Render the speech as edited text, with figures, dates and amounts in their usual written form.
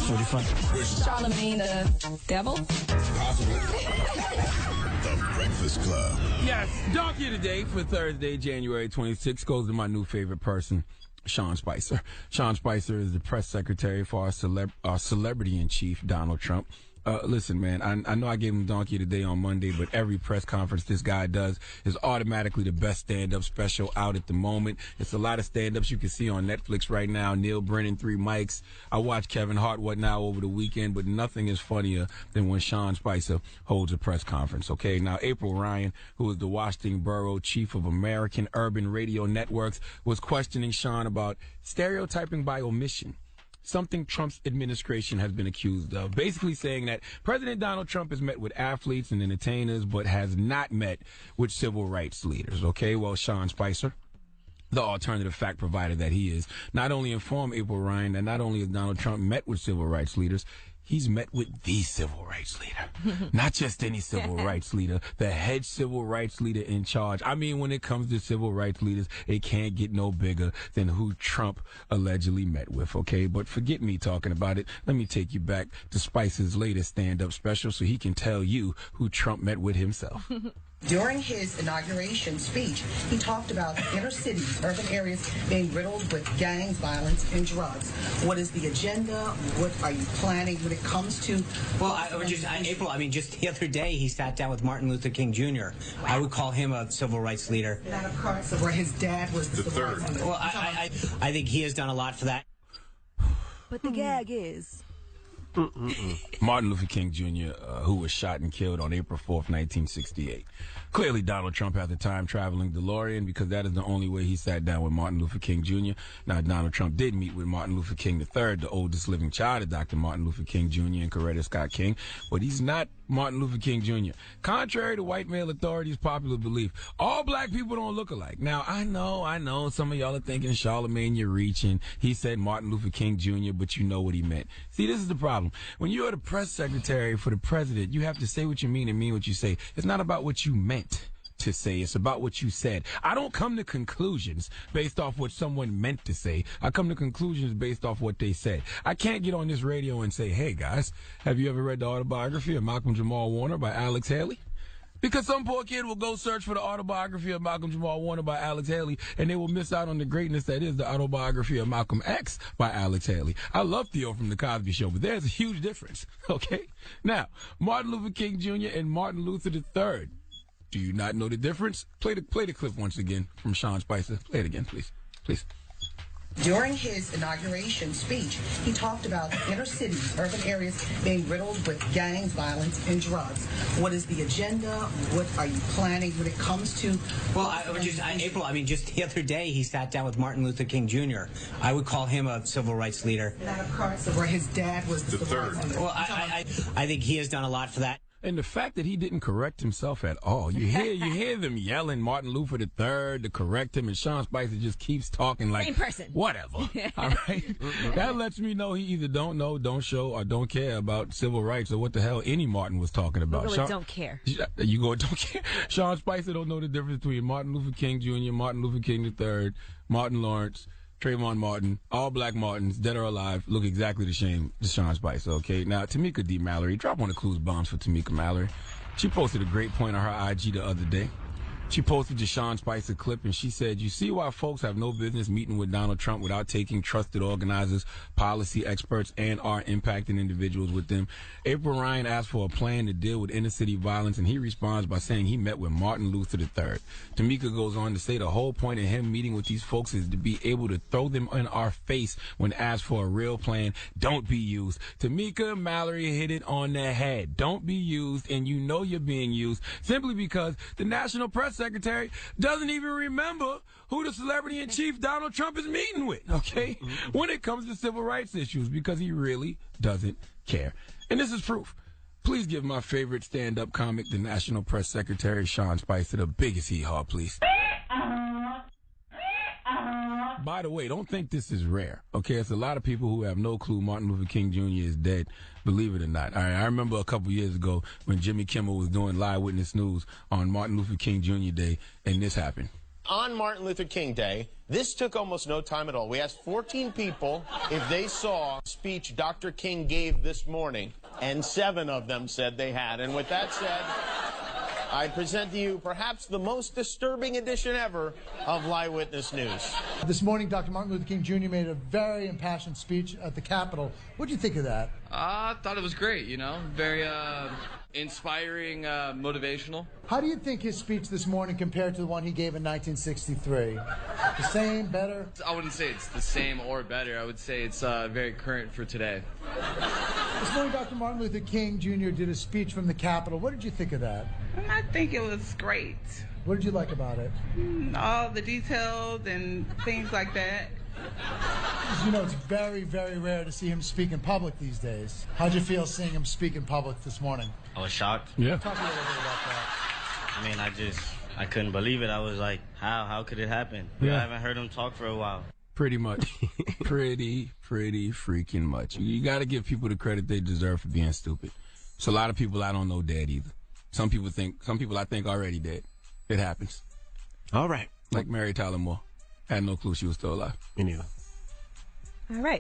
Pretty funny. Charlamane the devil? Possibly. The Breakfast Club. Yes, Donkey of the Day for Thursday, January 26th goes to my new favorite person, Sean Spicer. Sean Spicer is the press secretary for our celebrity-in-chief, Donald Trump. Listen, man, I know I gave him Donkey of the Day on Monday, but every press conference this guy does is automatically the best stand-up special out at the moment. It's a lot of stand-ups you can see on Netflix right now. Neil Brennan, 3 mics. I watched Kevin Hart, What Now, over the weekend, but nothing is funnier than when Sean Spicer holds a press conference, okay? Now, April Ryan, who is the Washington Borough chief of American Urban Radio Networks, was questioning Sean about stereotyping by omission, something Trump's administration has been accused of, basically saying that President Donald Trump has met with athletes and entertainers but has not met with civil rights leaders. Okay, well, Sean Spicer, the alternative fact provider that he is, not only informed April Ryan that not only has Donald Trump met with civil rights leaders, he's met with the civil rights leader. Not just any civil rights leader, the head civil rights leader in charge. I mean, when it comes to civil rights leaders, it can't get no bigger than who Trump allegedly met with, okay? But forget me talking about it. Let me take you back to Spicer's latest stand-up special so he can tell you who Trump met with himself. During his inauguration speech, he talked about inner cities, urban areas being riddled with gangs, violence, and drugs. What is the agenda? What are you planning when it comes to... Well, April, just the other day he sat down with Martin Luther King Jr. I would call him a civil rights leader. Not a part of where his dad was the civil rights leader. Well, I think he has done a lot for that. But the gag is... Martin Luther King Jr., who was shot and killed on April 4th, 1968. Clearly, Donald Trump had the time-traveling DeLorean because that is the only way he sat down with Martin Luther King Jr. Now, Donald Trump did meet with Martin Luther King III, the oldest living child of Dr. Martin Luther King Jr. and Coretta Scott King, but he's not Martin Luther King Jr. Contrary to white male authorities' popular belief, all black people don't look alike. Now, I know, some of y'all are thinking, Charlamagne, you're reaching. He said Martin Luther King Jr., but you know what he meant. See, this is the problem. When you're the press secretary for the president, you have to say what you mean and mean what you say. It's not about what you meant to say. It's about what you said. I don't come to conclusions based off what someone meant to say. I come to conclusions based off what they said. I can't get on this radio and say, hey, guys, have you ever read the autobiography of Malcolm Jamal Warner by Alex Haley? Because some poor kid will go search for the autobiography of Malcolm Jamal Warner by Alex Haley, and they will miss out on the greatness that is the autobiography of Malcolm X by Alex Haley. I love Theo from The Cosby Show, but there's a huge difference, okay? Now, Martin Luther King Jr. and Martin Luther III. Do you not know the difference? Play the clip once again from Sean Spicer. Play it again, please. Please. During his inauguration speech, he talked about inner cities, urban areas being riddled with gangs, violence, and drugs. What is the agenda? What are you planning when it comes to... Well, April, just the other day he sat down with Martin Luther King Jr. I would call him a civil rights leader. Not a part of where his dad was the civil rights leader. Well, I think he has done a lot for that. And the fact that he didn't correct himself at all. You hear them yelling Martin Luther III to correct him, and Sean Spicer just keeps talking like, same person. Whatever. All right? That lets me know he either don't know, don't show, or don't care about civil rights or what the hell any Martin was talking about. We'll go with don't care. You go with don't care. Sean Spicer don't know the difference between Martin Luther King Jr., Martin Luther King III, Martin Lawrence, Trayvon Martin, all black Martins, dead or alive, look exactly the same to Sean Spicer, okay? Now, Tamika D. Mallory, drop one of Clues bombs for Tamika Mallory. She posted a great point on her IG the other day. She posted the Sean Spicer clip, and she said, you see why folks have no business meeting with Donald Trump without taking trusted organizers, policy experts, and are impacting individuals with them. April Ryan asked for a plan to deal with inner-city violence, and he responds by saying he met with Martin Luther III. Tamika goes on to say the whole point of him meeting with these folks is to be able to throw them in our face when asked for a real plan. Don't be used. Tamika Mallory hit it on the head. Don't be used, and you know you're being used simply because the National Press Secretary doesn't even remember who the celebrity-in-chief Donald Trump is meeting with, okay, when it comes to civil rights issues, because he really doesn't care. And this is proof. Please give my favorite stand-up comic, the National Press Secretary, Sean Spicer, the biggest hee-haw, please. By the way, don't think this is rare, okay? It's a lot of people who have no clue Martin Luther King Jr. is dead, believe it or not. All right, I remember a couple years ago when Jimmy Kimmel was doing Live Witness News on Martin Luther King Jr. Day, and this happened. On Martin Luther King Day, this took almost no time at all. We asked 14 people if they saw the speech Dr. King gave this morning, and 7 of them said they had. And with that said, I present to you perhaps the most disturbing edition ever of Live Witness News. This morning, Dr. Martin Luther King Jr. made a very impassioned speech at the Capitol. What did you think of that? I thought it was great, very inspiring, motivational. How do you think his speech this morning compared to the one he gave in 1963? The same, better? I wouldn't say it's the same or better. I would say it's very current for today. This morning, Dr. Martin Luther King Jr. did a speech from the Capitol. What did you think of that? I think it was great. What did you like about it? All the details and things like that. You know, it's very, very rare to see him speak in public these days. How'd you feel seeing him speak in public this morning? I was shocked. Yeah. Talk a little bit about that. I mean, I couldn't believe it. I was like, how could it happen? Yeah. I haven't heard him talk for a while. Pretty much. pretty freaking much. You got to give people the credit they deserve for being stupid. So a lot of people I don't know dead either. Some people I think already dead. It happens. All right. Like Mary Tyler Moore. Had no clue she was still alive. Me neither. All right.